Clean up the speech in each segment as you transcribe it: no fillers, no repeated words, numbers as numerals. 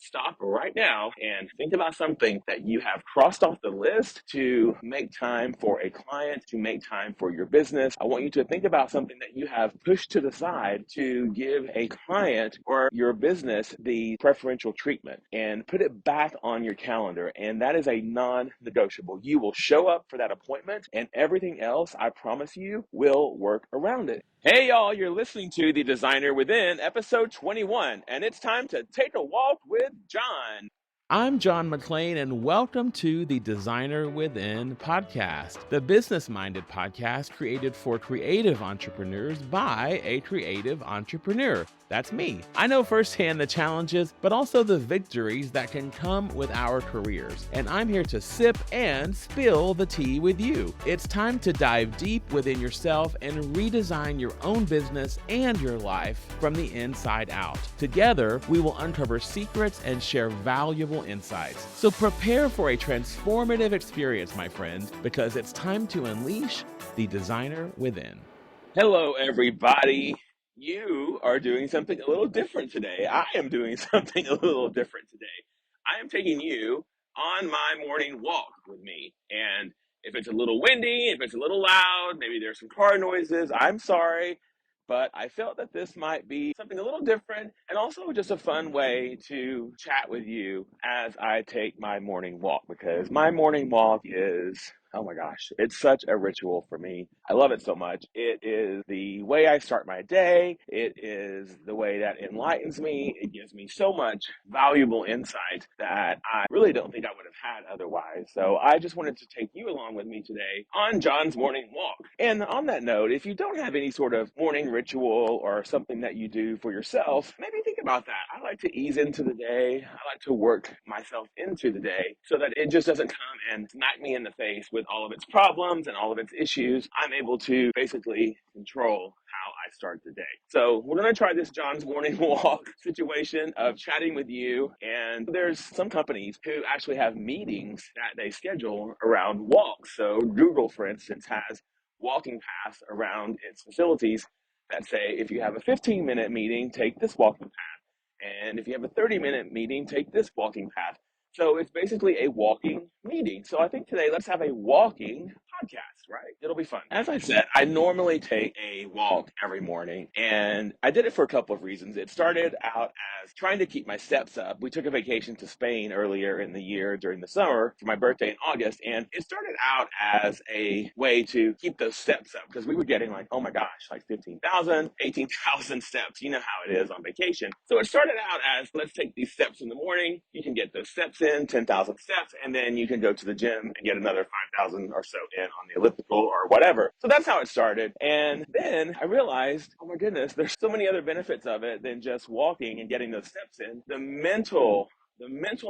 stop right now and think about something that you have crossed off the list to make time for a client, to make time for your business. I want you to think about something that you have pushed to the side to give a client or your business the preferential treatment and put it back on your calendar. And that is a non-negotiable. You will show up for that appointment and everything else, I promise you, will work around it. Hey y'all, you're listening to The Designer Within, episode 21, and it's time to take a walk with John. I'm John McClain, and welcome to the Designer Within podcast, the business minded podcast created for creative entrepreneurs by a creative entrepreneur. That's me. I know firsthand the challenges, but also the victories that can come with our careers. And I'm here to sip and spill the tea with you. It's time to dive deep within yourself and redesign your own business and your life from the inside out. Together, we will uncover secrets and share valuable insights. So prepare for a transformative experience, my friends, because it's time to unleash the designer within. Hello, everybody. You are doing something a little different today. I am doing something a little different today. I am taking you on my morning walk with me. And if it's a little windy, if it's a little loud, maybe there's some car noises, I'm sorry. But I felt that this might be something a little different and also just a fun way to chat with you as I take my morning walk, because my morning walk is, oh my gosh, it's such a ritual for me. I love it so much. It is the way I start my day. It is the way that enlightens me. It gives me so much valuable insight that I really don't think I would have had otherwise. So I just wanted to take you along with me today on John's morning walk. And on that note, if you don't have any sort of morning ritual or something that you do for yourself, maybe think about that. I like to ease into the day. I like to work myself into the day so that it just doesn't come and smack me in the face with all of its problems and all of its issues. I'm able to basically control how I start the day. So we're going to try this John's morning walk situation of chatting with you. And there's some companies who actually have meetings that they schedule around walks. So Google, for instance, has walking paths around its facilities that say, if you have a 15-minute meeting, take this walking path. And if you have a 30-minute meeting, take this walking path. So it's basically a walking meeting. So I think today let's have a walking podcast, right? It'll be fun. As I said, I normally take a walk every morning, and I did it for a couple of reasons. It started out as trying to keep my steps up. We took a vacation to Spain earlier in the year during the summer for my birthday in August, and it started out as a way to keep those steps up because we were getting like, oh my gosh, like 15,000, 18,000 steps. You know how it is on vacation. So it started out as, let's take these steps in the morning. You can get those steps in, 10,000 steps, and then you can go to the gym and get another 5,000 or so in on the elliptical or whatever. So that's how it started. And then I realized, oh my goodness, there's so many other benefits of it than just walking and getting those steps in. The mental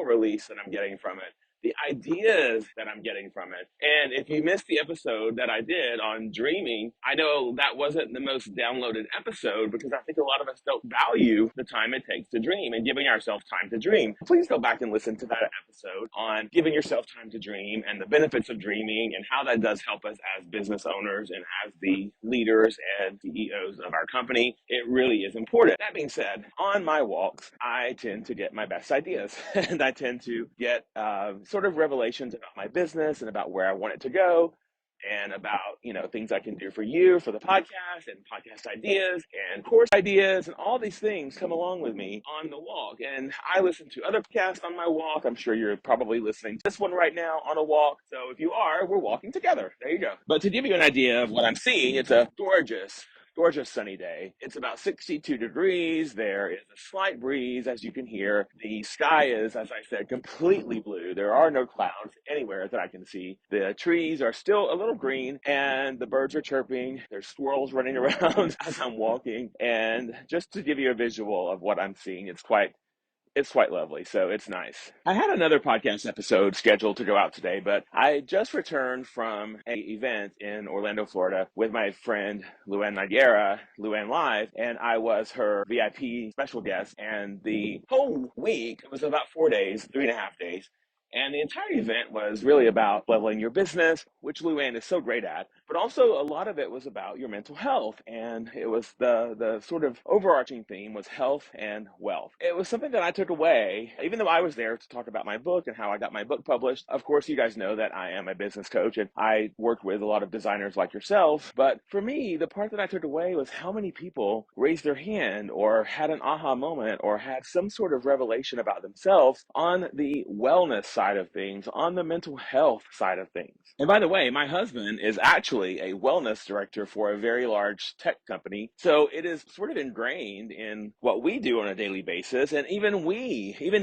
release that I'm getting from it, the ideas that I'm getting from it. And if you missed the episode that I did on dreaming, I know that wasn't the most downloaded episode because I think a lot of us don't value the time it takes to dream and giving ourselves time to dream. Please go back and listen to that episode on giving yourself time to dream and the benefits of dreaming and how that does help us as business owners and as the leaders and CEOs of our company. It really is important. That being said, on my walks, I tend to get my best ideas and I tend to get sort of revelations about my business and about where I want it to go and about, things I can do for you, for the podcast and podcast ideas and course ideas and all these things come along with me on the walk. And I listen to other podcasts on my walk. I'm sure you're probably listening to this one right now on a walk. So if you are, we're walking together. There you go. But to give you an idea of what I'm seeing, it's a gorgeous sunny day. It's about 62 degrees. There is a slight breeze, as you can hear. The sky is, as I said, completely blue. There are no clouds anywhere that I can see. The trees are still a little green, and the birds are chirping. There's squirrels running around as I'm walking. And just to give you a visual of what I'm seeing, it's quite lovely, so it's nice. I had another podcast episode scheduled to go out today, but I just returned from an event in Orlando, Florida with my friend Luann Nigera, Luann Live, and I was her VIP special guest. And the whole week, it was about 4 days, 3.5 days, and the entire event was really about leveling your business, which Luann is so great at, but but also a lot of it was about your mental health. And it was the sort of overarching theme was health and wealth. It was something that I took away, even though I was there to talk about my book and how I got my book published. Of course, you guys know that I am a business coach and I worked with a lot of designers like yourself. But for me, the part that I took away was how many people raised their hand or had an aha moment or had some sort of revelation about themselves on the wellness side of things, on the mental health side of things. And by the way, my husband is actually a wellness director for a very large tech company. So it is sort of ingrained in what we do on a daily basis. And even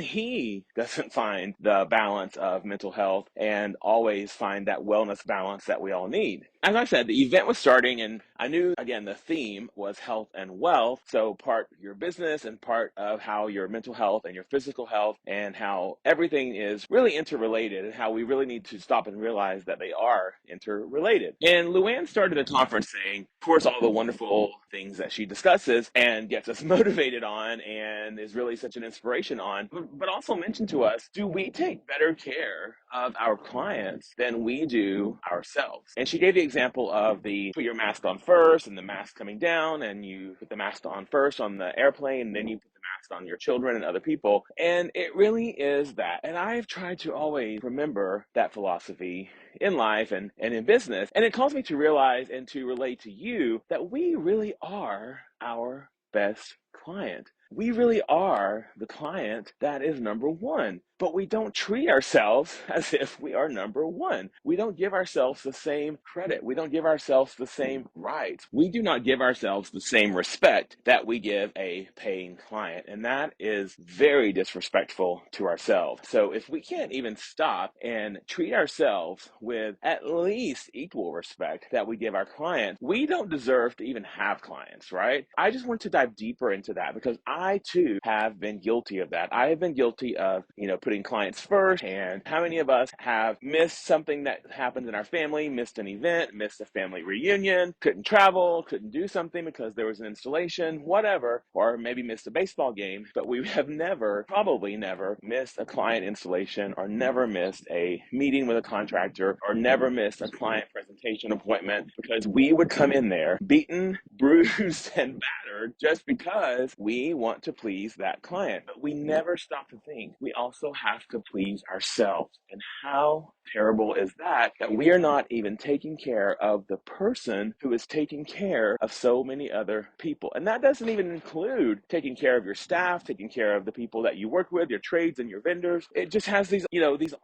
he doesn't find the balance of mental health and always find that wellness balance that we all need. As I said, the event was starting and I knew, again, the theme was health and wealth. So part your business and part of how your mental health and your physical health and how everything is really interrelated and how we really need to stop and realize that they are interrelated. And Luann started the conference saying, of course, all the wonderful things that she discusses and gets us motivated on and is really such an inspiration on, but also mentioned to us, do we take better care of our clients than we do ourselves? And she gave the example of the put your mask on first and the mask coming down, and you put the mask on first on the airplane, and then you put the mask on your children and other people. And it really is that. And I've tried to always remember that philosophy in life and in business. And it caused me to realize and to relate to you that we really are our best client. We really are the client that is number one, but we don't treat ourselves as if we are number one. We don't give ourselves the same credit. We don't give ourselves the same rights. We do not give ourselves the same respect that we give a paying client. And that is very disrespectful to ourselves. So if we can't even stop and treat ourselves with at least equal respect that we give our clients, we don't deserve to even have clients, right? I just want to dive deeper into that because I too have been guilty of that. I have been guilty of, putting clients first. And how many of us have missed something that happened in our family, missed an event, missed a family reunion, couldn't travel, couldn't do something because there was an installation, whatever, or maybe missed a baseball game, but we have probably never missed a client installation or never missed a meeting with a contractor or never missed a client presentation appointment because we would come in there beaten, bruised, and battered just because we want to please that client. But we never stop to think we also have to please ourselves. And how terrible is that we are not even taking care of the person who is taking care of so many other people. And that doesn't even include taking care of your staff, taking care of the people that you work with, your trades and your vendors. It just has these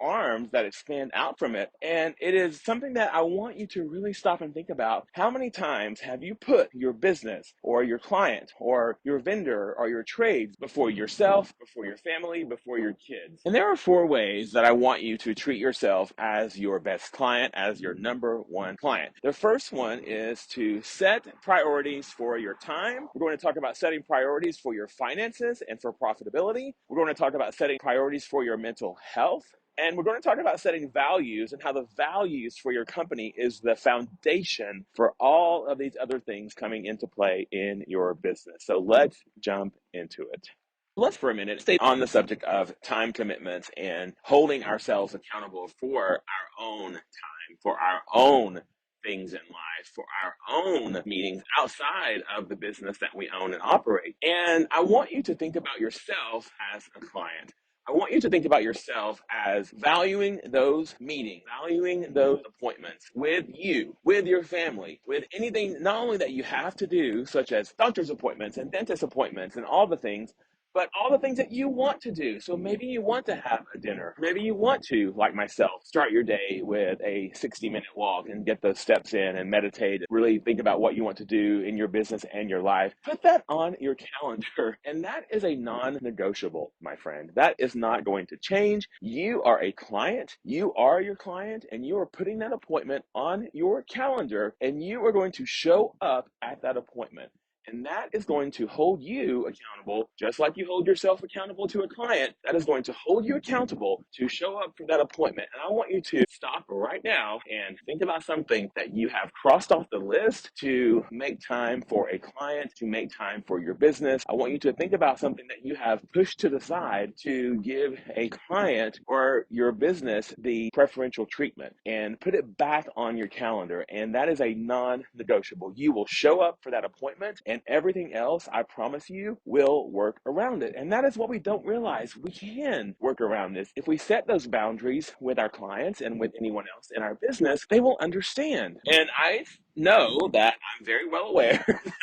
arms that expand out from it. And it is something that I want you to really stop and think about. How many times have you put your business or your client or your vendor or your trades before yourself, before your family, before your kids? And there are 4 ways that I want you to treat yourself as your best client, as your number one client. The first one is to set priorities for your time. We're going to talk about setting priorities for your finances and for profitability. We're going to talk about setting priorities for your mental health. And we're going to talk about setting values and how the values for your company is the foundation for all of these other things coming into play in your business. So let's jump into it. Let's for a minute stay on the subject of time commitments and holding ourselves accountable for our own time, for our own things in life, for our own meetings outside of the business that we own and operate. And I want you to think about yourself as a client. I want you to think about yourself as valuing those meetings, valuing those appointments with you, with your family, with anything not only that you have to do, such as doctor's appointments and dentist appointments and all the things, but all the things that you want to do. So maybe you want to have a dinner. Maybe you want to, like myself, start your day with a 60-minute walk and get those steps in and meditate. Really think about what you want to do in your business and your life. Put that on your calendar. And that is a non-negotiable, my friend. That is not going to change. You are a client. You are your client, and you are putting that appointment on your calendar, and you are going to show up at that appointment. And that is going to hold you accountable, just like you hold yourself accountable to a client. That is going to hold you accountable to show up for that appointment. And I want you to stop right now and think about something that you have crossed off the list to make time for a client, to make time for your business. I want you to think about something that you have pushed to the side to give a client or your business the preferential treatment, and put it back on your calendar. And that is a non-negotiable. You will show up for that appointment, and everything else, I promise you, will work around it. And that is what we don't realize. We can work around this. If we set those boundaries with our clients and with anyone else in our business, they will understand. And I know that I'm very well aware that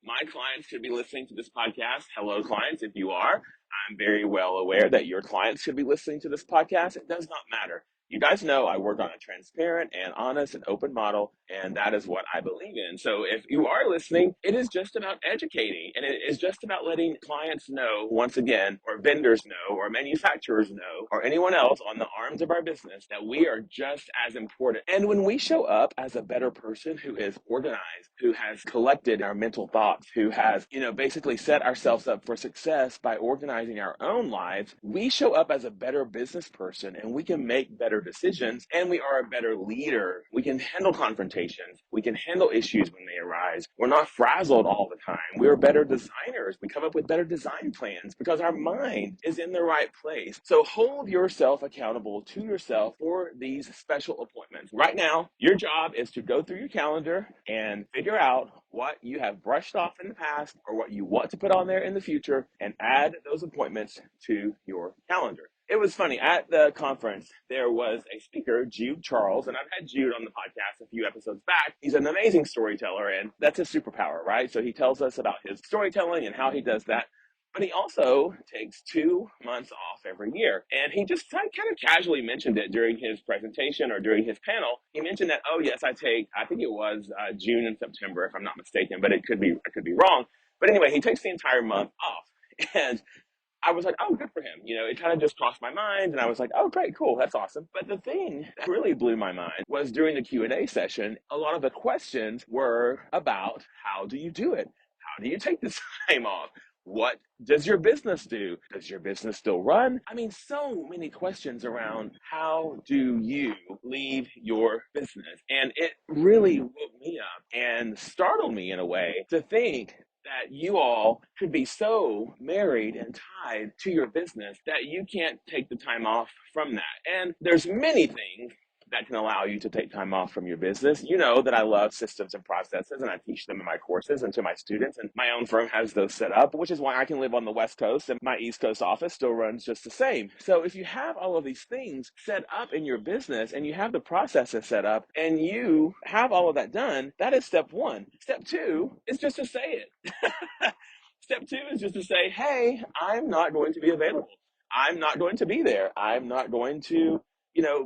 my clients should be listening to this podcast. Hello, clients, if you are. I'm very well aware that your clients should be listening to this podcast. It does not matter. You guys know I work on a transparent and honest and open model, and that is what I believe in. So if you are listening, it is just about educating, and it is just about letting clients know, once again, or vendors know, or manufacturers know, or anyone else on the arms of our business, that we are just as important. And when we show up as a better person who is organized, who has collected our mental thoughts, who has, basically set ourselves up for success by organizing our own lives, we show up as a better business person, and we can make better decisions, and we are a better leader. We can handle confrontations. We can handle issues when they arise. We're not frazzled all the time. We're better designers. We come up with better design plans because our mind is in the right place. So hold yourself accountable to yourself for these special appointments. Right now, your job is to go through your calendar and figure out what you have brushed off in the past or what you want to put on there in the future, and add those appointments to your calendar. It was funny. At the conference, there was a speaker, Jude Charles, and I've had Jude on the podcast a few episodes back. He's an amazing storyteller, and that's his superpower, right? So he tells us about his storytelling and how he does that. But he also takes 2 months off every year. And he just kind of casually mentioned it during his presentation or during his panel. He mentioned that, oh, yes, I think it was June and September, if I'm not mistaken, but I could be wrong. But anyway, he takes the entire month off. And I was like, oh, good for him. It kind of just crossed my mind, and I was like, oh, great, cool, that's awesome. But the thing that really blew my mind was during the Q&A session, a lot of the questions were about, how do you do it? How do you take this time off? What does your business do? Does your business still run? I mean, so many questions around how do you leave your business? And it really woke me up and startled me in a way to think that you all could be so married and tied to your business that you can't take the time off from that. And there's many things that can allow you to take time off from your business. You know that I love systems and processes, and I teach them in my courses and to my students, and my own firm has those set up, which is why I can live on the West Coast and my East Coast office still runs just the same. So if you have all of these things set up in your business, and you have the processes set up, and you have all of that done, that is step one. Step two is just to say it. Step two is just to say, hey, I'm not going to be available. I'm not going to be there. I'm not going to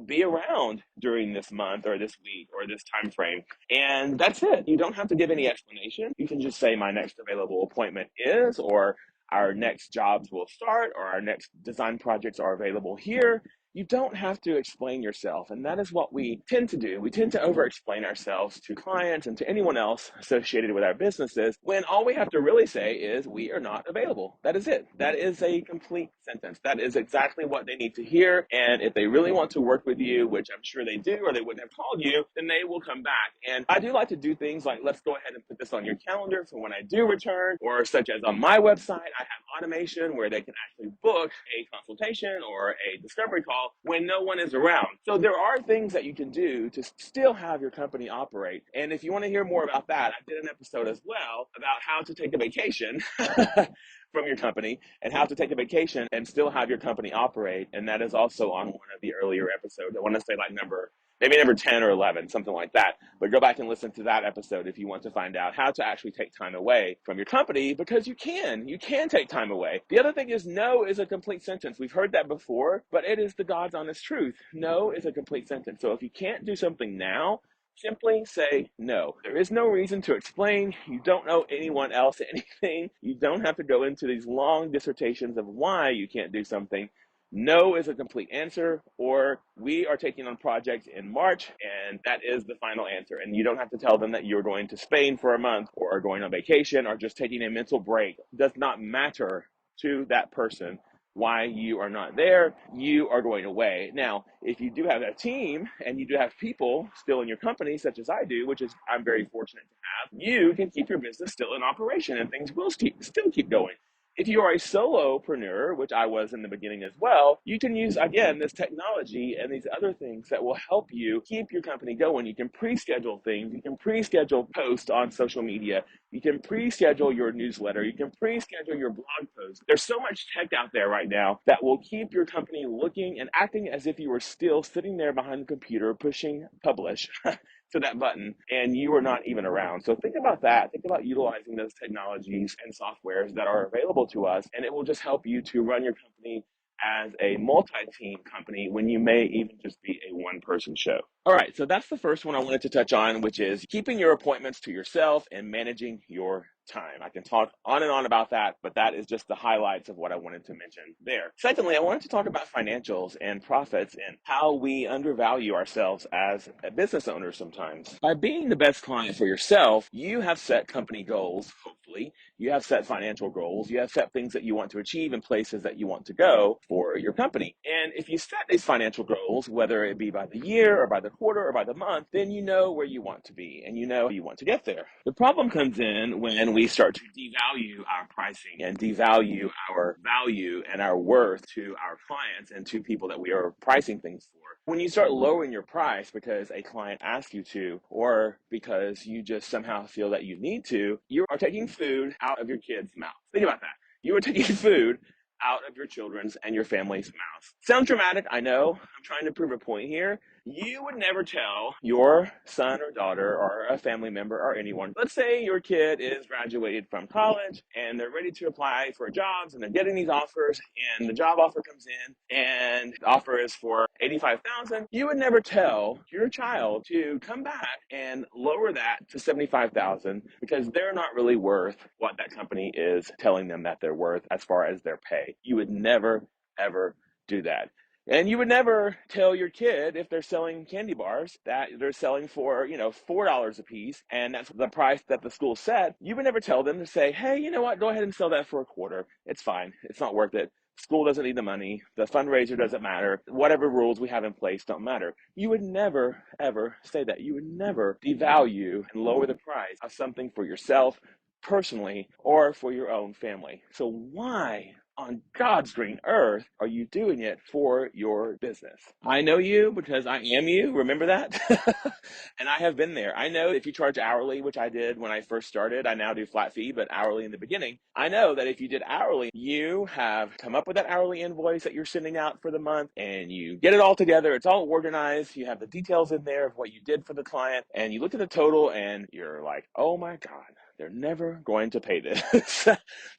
be around during this month or this week or this time frame. And that's it. You don't have to give any explanation. You can just say my next available appointment is, or our next jobs will start, or our next design projects are available here. You don't have to explain yourself. And that is what we tend to do. We tend to over-explain ourselves to clients and to anyone else associated with our businesses, when all we have to really say is we are not available. That is it. That is a complete sentence. That is exactly what they need to hear. And if they really want to work with you, which I'm sure they do, or they wouldn't have called you, then they will come back. And I do like to do things like, let's go ahead and put this on your calendar for when I do return, or such as on my website, I have automation where they can actually book a consultation or a discovery call when no one is around. So there are things that you can do to still have your company operate. And if you want to hear more about that, I did an episode as well about how to take a vacation from your company, and how to take a vacation and still have your company operate. And that is also on one of the earlier episodes. I want to say like maybe number 10 or 11, something like that. But go back and listen to that episode if you want to find out how to actually take time away from your company, because you can take time away. The other thing is, no is a complete sentence. We've heard that before, but it is the God's honest truth. No is a complete sentence. So if you can't do something now, simply say no. There is no reason to explain. You don't owe anyone else anything. You don't have to go into these long dissertations of why you can't do something. no is a complete answer, or we are taking on projects in March, and that is the final answer. And you don't have to tell them that you're going to Spain for a month or going on vacation or just taking a mental break. It does not matter to that person why you are not there. You are going away. Now, if you do have a team and you do have people still in your company, such as I do, which is I'm very fortunate to have, you can keep your business still in operation and things will still keep going. If you are a solopreneur, which I was in the beginning as well, you can use, again, this technology and these other things that will help you keep your company going. You can pre-schedule things. You can pre-schedule posts on social media. You can pre-schedule your newsletter. You can pre-schedule your blog posts. There's so much tech out there right now that will keep your company looking and acting as if you were still sitting there behind the computer pushing publish to that button and you are not even around. So think about that. Think about utilizing those technologies and softwares that are available to us, and it will just help you to run your company as a multi-team company when you may even just be a one-person show. All right, so that's the first one I wanted to touch on, which is keeping your appointments to yourself and managing your time. I can talk on and on about that, but that is just the highlights of what I wanted to mention there. Secondly, I wanted to talk about financials and profits and how we undervalue ourselves as a business owner sometimes. By being the best client for yourself, you have set company goals, hopefully. You have set financial goals. You have set things that you want to achieve and places that you want to go for your company. And if you set these financial goals, whether it be by the year or by the quarter or by the month, then you know where you want to be and you know you want to get there. The problem comes in when we start to devalue our pricing and devalue our value and our worth to our clients and to people that we are pricing things for. When you start lowering your price because a client asks you to, or because you just somehow feel that you need to, you are taking food out of your kids' mouths. Think about that. You are taking food out of your children's and your family's mouths. Sounds dramatic, I know. I'm trying to prove a point here. You would never tell your son or daughter or a family member or anyone. Let's say your kid is graduated from college and they're ready to apply for jobs and they're getting these offers and the job offer comes in and the offer is for $85,000. You would never tell your child to come back and lower that to $75,000 because they're not really worth what that company is telling them that they're worth as far as their pay. You would never ever do that. And you would never tell your kid if they're selling candy bars that they're selling for, $4 a piece and that's the price that the school set. You would never tell them to say, hey, you know what, go ahead and sell that for a quarter. It's fine. It's not worth it. School doesn't need the money. The fundraiser doesn't matter. Whatever rules we have in place don't matter. You would never, ever say that. You would never devalue and lower the price of something for yourself personally or for your own family. So why on God's green earth are you doing it for your business? I know you because I am you. Remember that? And I have been there. I know if you charge hourly, which I did when I first started, I now do flat fee, but hourly in the beginning. I know that if you did hourly, you have come up with that hourly invoice that you're sending out for the month and you get it all together. It's all organized. You have the details in there of what you did for the client and you look at the total and you're like, oh my God. They're never going to pay this.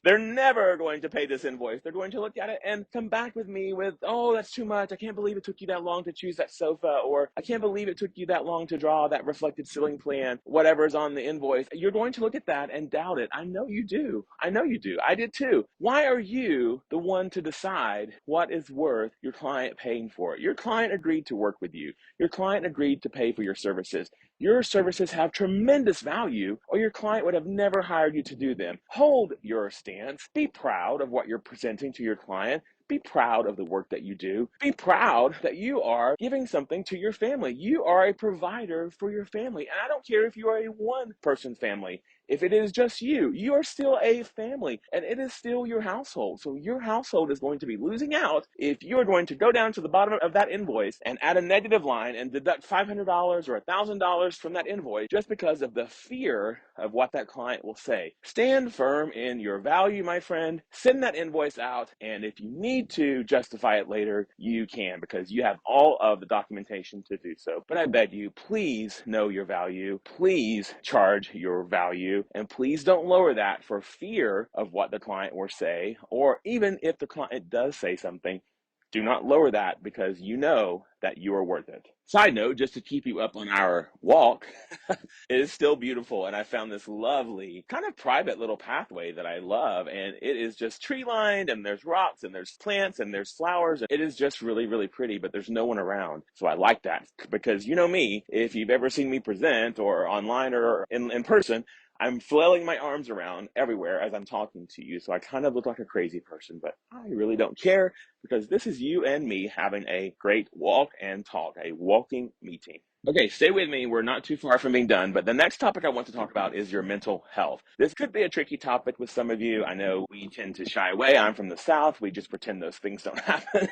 They're never going to pay this invoice. They're going to look at it and come back with me with, oh, that's too much. I can't believe it took you that long to choose that sofa, or I can't believe it took you that long to draw that reflected ceiling plan, whatever's on the invoice. You're going to look at that and doubt it. I know you do. I know you do. I did too. Why are you the one to decide what is worth your client paying for it? Your client agreed to work with you. Your client agreed to pay for your services. Your services have tremendous value, or your client would have never hired you to do them. Hold your stance. Be proud of what you're presenting to your client. Be proud of the work that you do. Be proud that you are giving something to your family. You are a provider for your family. And I don't care if you are a one-person family. If it is just you, you are still a family and it is still your household. So your household is going to be losing out if you are going to go down to the bottom of that invoice and add a negative line and deduct $500 or $1,000 from that invoice just because of the fear of what that client will say. Stand firm in your value, my friend. Send that invoice out. And if you need to justify it later, you can because you have all of the documentation to do so. But I beg you, please know your value. Please charge your value. And please don't lower that for fear of what the client will say, or even if the client does say something, Do not lower that because you know that you are worth it. Side note, just to keep you up on our walk, it is still beautiful. And I found this lovely, kind of private little pathway that I love. And it is just tree lined, and there's rocks, and there's plants, and there's flowers. It is just really, really pretty, but there's no one around. So I like that because you know me, if you've ever seen me present or online or in person, I'm flailing my arms around everywhere as I'm talking to you. So I kind of look like a crazy person, but I really don't care because this is you and me having a great walk and talk, a walking meeting. Okay, stay with me. We're not too far from being done, but the next topic I want to talk about is your mental health. This could be a tricky topic with some of you. I know we tend to shy away. I'm from the South. We just pretend those things don't happen.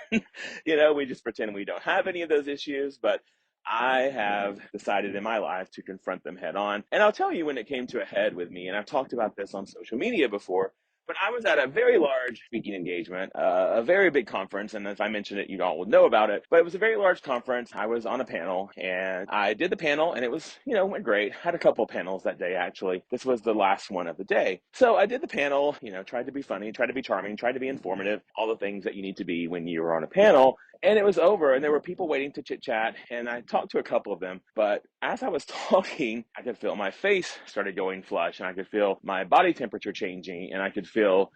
We just pretend we don't have any of those issues, but I have decided in my life to confront them head on. And I'll tell you when it came to a head with me, and I've talked about this on social media before, but I was at a very large speaking engagement, a very big conference. And if I mention it, you all will know about it. But it was a very large conference. I was on a panel and I did the panel and it was, went great. Had a couple of panels that day, actually. This was the last one of the day. So I did the panel, tried to be funny, tried to be charming, tried to be informative, all the things that you need to be when you're on a panel. And it was over and there were people waiting to chit chat and I talked to a couple of them. But as I was talking, I could feel my face started going flush and I could feel my body temperature changing and I could feel,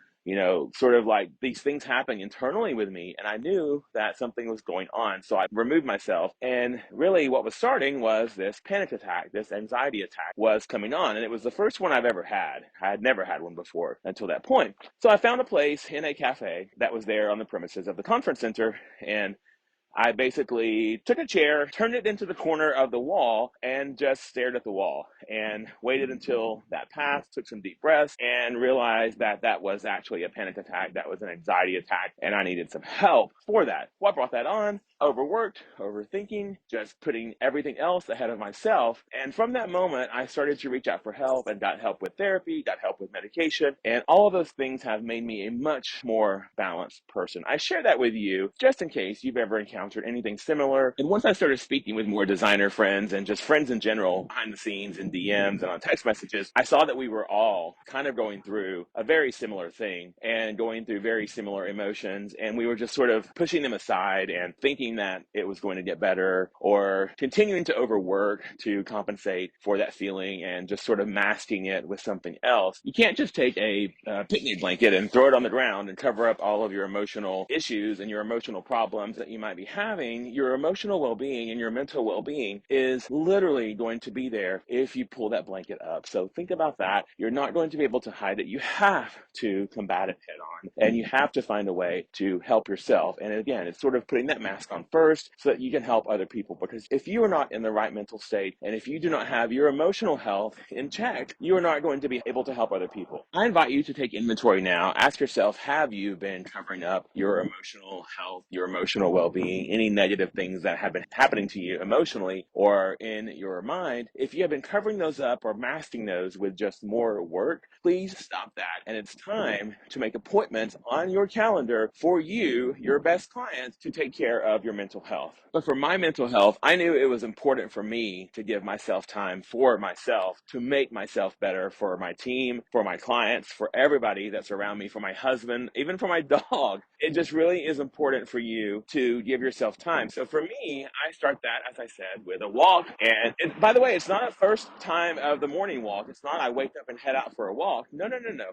sort of like these things happening internally with me. And I knew that something was going on. So I removed myself. And really what was starting was this panic attack, this anxiety attack was coming on. And it was the first one I've ever had. I had never had one before until that point. So I found a place in a cafe that was there on the premises of the conference center. And I basically took a chair, turned it into the corner of the wall, and just stared at the wall and waited until that passed, took some deep breaths, and realized that that was actually a panic attack. That was an anxiety attack, and I needed some help for that. What brought that on? Overworked, overthinking, just putting everything else ahead of myself. And from that moment, I started to reach out for help and got help with therapy, got help with medication, and all of those things have made me a much more balanced person. I share that with you just in case you've ever encountered anything similar. And once I started speaking with more designer friends and just friends in general, behind the scenes in DMs and on text messages, I saw that we were all kind of going through a very similar thing and going through very similar emotions. And we were just sort of pushing them aside and thinking that it was going to get better or continuing to overwork to compensate for that feeling and just sort of masking it with something else. You can't just take a picnic blanket and throw it on the ground and cover up all of your emotional issues and your emotional problems that you might be having. Your emotional well-being and your mental well-being is literally going to be there if you pull that blanket up. So think about that. You're not going to be able to hide it. You have to combat it head on and you have to find a way to help yourself. And again, it's sort of putting that mask on first so that you can help other people, because if you are not in the right mental state and if you do not have your emotional health in check, you are not going to be able to help other people. I invite you to take inventory now. Ask yourself, have you been covering up your emotional health, your emotional well-being, any negative things that have been happening to you emotionally or in your mind? If you have been covering those up or masking those with just more work, please stop that. And it's time to make appointments on your calendar for you, your best clients, to take care of your mental health. But for my mental health, I knew it was important for me to give myself time for myself, to make myself better for my team, for my clients, for everybody that's around me, for my husband, even for my dog. It just really is important for you to give yourself time. So for me, I start that, as I said, with a walk. And by the way, it's not a first time of the morning walk. It's not I wake up and head out for a walk. No, no, no, no.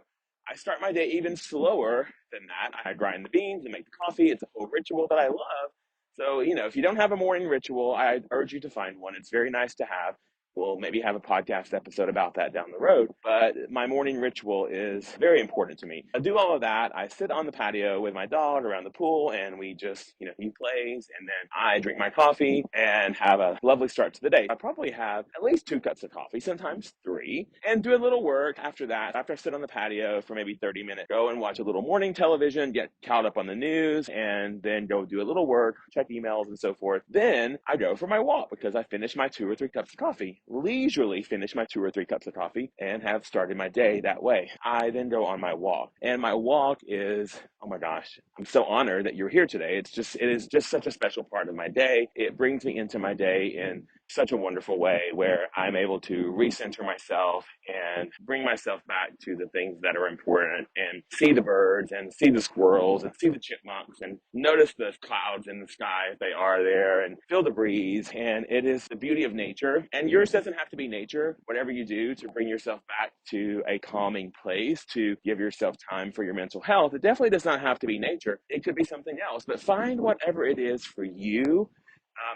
I start my day even slower than that. I grind the beans and make the coffee. It's a whole ritual that I love. So, if you don't have a morning ritual, I urge you to find one. It's very nice to have. We'll maybe have a podcast episode about that down the road. But my morning ritual is very important to me. I do all of that. I sit on the patio with my dog around the pool and we just, he plays and then I drink my coffee and have a lovely start to the day. I probably have at least 2 cups of coffee, sometimes 3, and do a little work after that. After I sit on the patio for maybe 30 minutes, go and watch a little morning television, get caught up on the news, and then go do a little work, check emails and so forth. Then I go for my walk because I finished my 2 or 3 cups of coffee. Leisurely finish my 2 or 3 cups of coffee and have started my day that way. I then go on my walk, and my walk is, oh my gosh, I'm so honored that you're here today. It is just such a special part of my day. It brings me into my day in such a wonderful way where I'm able to recenter myself and bring myself back to the things that are important and see the birds and see the squirrels and see the chipmunks and notice the clouds in the sky if they are there and feel the breeze. And it is the beauty of nature. And yours doesn't have to be nature. Whatever you do to bring yourself back to a calming place, to give yourself time for your mental health, it definitely does not have to be nature. It could be something else, but find whatever it is for you.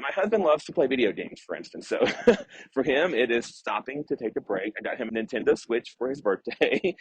My husband loves to play video games, for instance. So for him, it is stopping to take a break. I got him a Nintendo Switch for his birthday.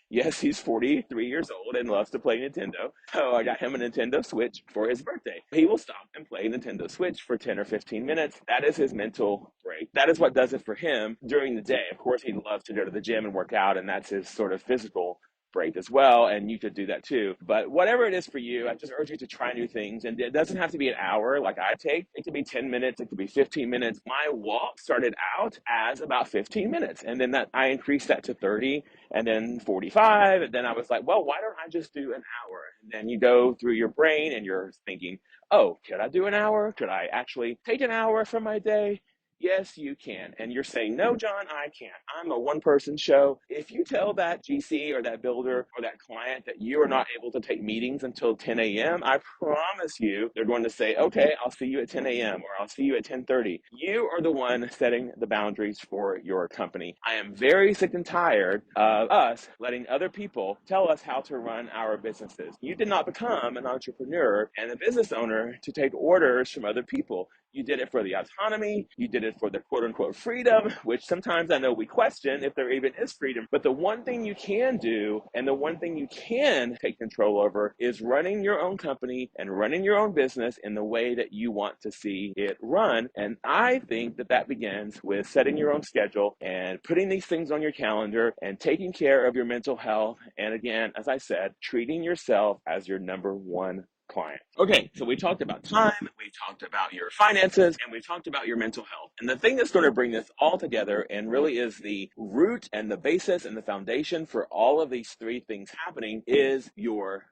Yes, he's 43 years old and loves to play Nintendo. So I got him a Nintendo Switch for his birthday. He will stop and play Nintendo Switch for 10 or 15 minutes. That is his mental break. That is what does it for him during the day. Of course, he loves to go to the gym and work out, and that's his sort of physical break as well, and you could do that too. But whatever it is for you, I just urge you to try new things, and it doesn't have to be an hour like I take. It could be 10 minutes, it could be 15 minutes. My walk started out as about 15 minutes, and then that I increased that to 30 and then 45, and then I was like, well, why don't I just do an hour? And then you go through your brain and you're thinking, oh, could I do an hour? Could I actually take an hour from my day? Yes, you can. And you're saying, no, John, I can't. I'm a one person show. If you tell that GC or that builder or that client that you are not able to take meetings until 10 a.m., I promise you they're going to say, okay, I'll see you at 10 a.m. or I'll see you at 10:30. You are the one setting the boundaries for your company. I am very sick and tired of us letting other people tell us how to run our businesses. You did not become an entrepreneur and a business owner to take orders from other people. You did it for the autonomy. You did it for the quote unquote freedom, which sometimes I know we question if there even is freedom. But the one thing you can do and the one thing you can take control over is running your own company and running your own business in the way that you want to see it run. And I think that that begins with setting your own schedule and putting these things on your calendar and taking care of your mental health. And again, as I said, treating yourself as your number one client. Okay, so we talked about time, we talked about your finances, and we talked about your mental health. And the thing that's going to bring this all together and really is the root and the basis and the foundation for all of these three things happening is your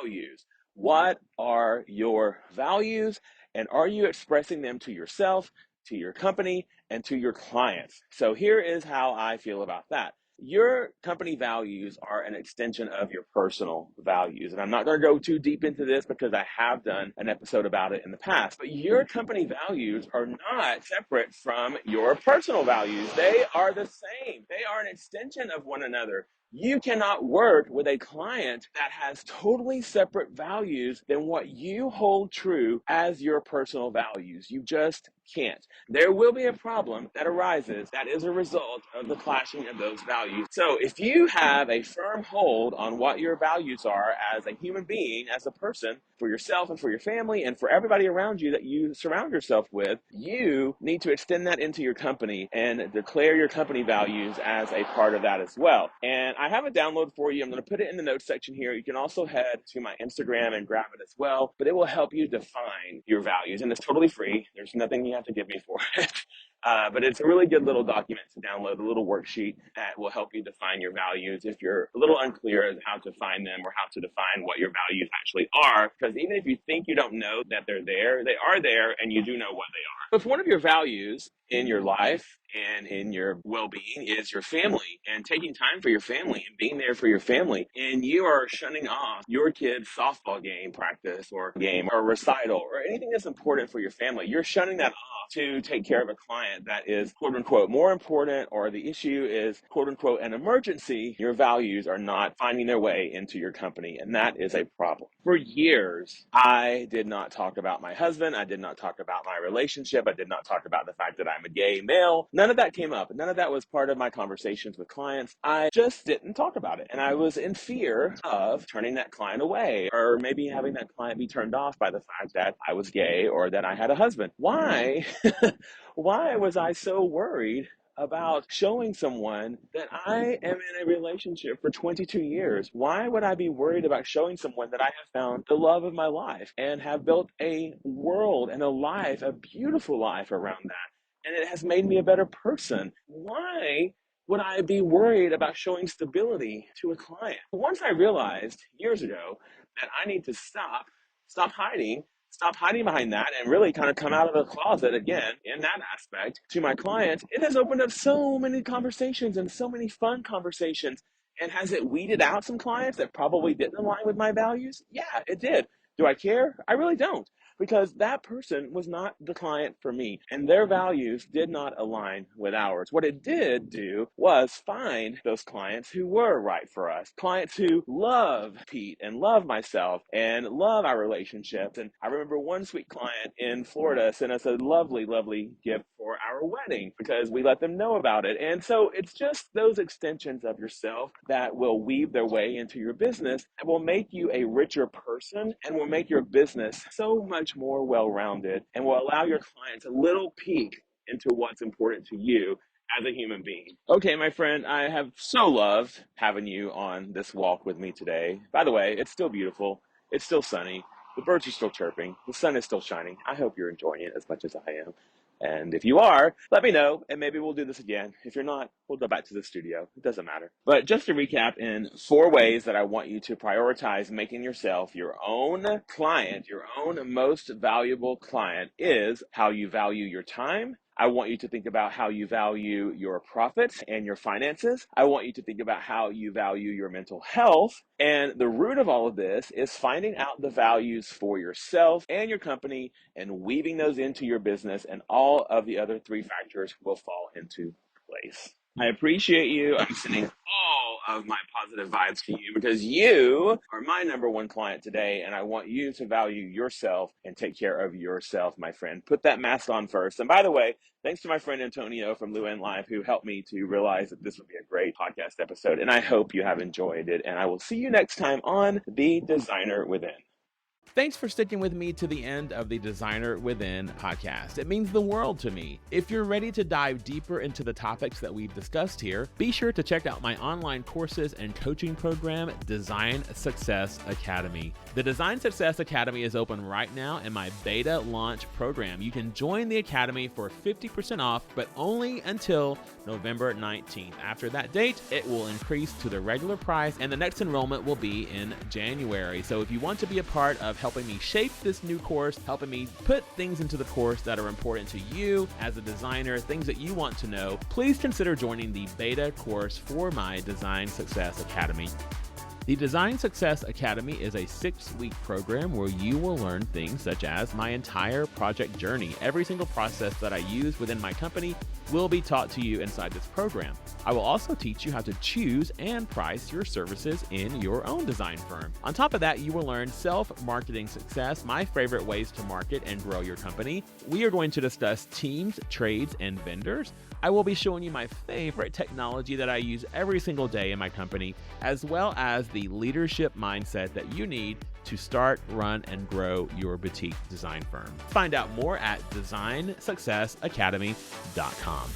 values. What are your values? And are you expressing them to yourself, to your company, and to your clients? So here is how I feel about that. Your company values are an extension of your personal values. And I'm not going to go too deep into this because I have done an episode about it in the past. But your company values are not separate from your personal values. They are the same. They are an extension of one another. You cannot work with a client that has totally separate values than what you hold true as your personal values. You just can't. There will be a problem that arises that is a result of the clashing of those values. So if you have a firm hold on what your values are as a human being, as a person, for yourself and for your family and for everybody around you that you surround yourself with, you need to extend that into your company and declare your company values as a part of that as well. And I have a download for you. I'm going to put it in the notes section here. You can also head to my Instagram and grab it as well, but it will help you define your values. And it's totally free. There's nothing you have to give me for it. But it's a really good little document to download, a little worksheet that will help you define your values if you're a little unclear as how to find them or how to define what your values actually are. Because even if you think you don't know that they're there, they are there and you do know what they are. If one of your values in your life and in your well-being is your family and taking time for your family and being there for your family, and you are shunning off your kid's softball game practice or game or recital or anything that's important for your family, you're shunning that off to take care of a client that is quote unquote more important, or the issue is quote unquote an emergency. Your values are not finding their way into your company, and that is a problem. For years, I did not talk about my husband. I did not talk about my relationship. I did not talk about the fact that I'm a gay male. None of that came up. None of that was part of my conversations with clients. I just didn't talk about it. And I was in fear of turning that client away, or maybe having that client be turned off by the fact that I was gay or that I had a husband. Why? Why was I so worried about showing someone that I am in a relationship for 22 years? Why would I be worried about showing someone that I have found the love of my life and have built a world and a life, a beautiful life around that? And it has made me a better person. Why would I be worried about showing stability to a client? Once I realized years ago that I need to stop hiding, stop hiding behind that and really kind of come out of the closet again in that aspect to my clients, it has opened up so many conversations and so many fun conversations. And has it weeded out some clients that probably didn't align with my values? Yeah, it did. Do I care? I really don't, because that person was not the client for me and their values did not align with ours. What it did do was find those clients who were right for us, clients who love Pete and love myself and love our relationships. And I remember one sweet client in Florida sent us a lovely, lovely gift for our wedding because we let them know about it. And so it's just those extensions of yourself that will weave their way into your business and will make you a richer person and will make your business so much more well-rounded and will allow your clients a little peek into what's important to you as a human being. Okay, my friend, I have so loved having you on this walk with me today. By the way, it's still beautiful. It's still sunny. The birds are still chirping. The sun is still shining. I hope you're enjoying it as much as I am. And if you are, let me know, and maybe we'll do this again. If you're not, we'll go back to the studio. It doesn't matter. But just to recap, in 4 ways that I want you to prioritize making yourself your own client, your own most valuable client, is how you value your time. I want you to think about how you value your profits and your finances. I want you to think about how you value your mental health. And the root of all of this is finding out the values for yourself and your company and weaving those into your business, and all of the other 3 factors will fall into place. I appreciate you. I'm sending all of my positive vibes to you because you are my number 1 client today, and I want you to value yourself and take care of yourself, my friend. Put that mask on first. And by the way, thanks to my friend Antonio from Luann Live, who helped me to realize that this would be a great podcast episode, and I hope you have enjoyed it. And I will see you next time on The Designer Within. Thanks for sticking with me to the end of the Designer Within podcast. It means the world to me. If you're ready to dive deeper into the topics that we've discussed here, be sure to check out my online courses and coaching program, Design Success Academy. The Design Success Academy is open right now in my beta launch program. You can join the Academy for 50% off, but only until November 19th. After that date, it will increase to the regular price, and the next enrollment will be in January. So if you want to be a part of helping me shape this new course, helping me put things into the course that are important to you as a designer, things that you want to know, please consider joining the beta course for my Design Success Academy. The Design Success Academy is a 6-week program where you will learn things such as my entire project journey. Every single process that I use within my company will be taught to you inside this program. I will also teach you how to choose and price your services in your own design firm. On top of that, you will learn self-marketing success, my favorite ways to market and grow your company. We are going to discuss teams, trades, and vendors. I will be showing you my favorite technology that I use every single day in my company, as well as the leadership mindset that you need to start, run, and grow your boutique design firm. Find out more at designsuccessacademy.com.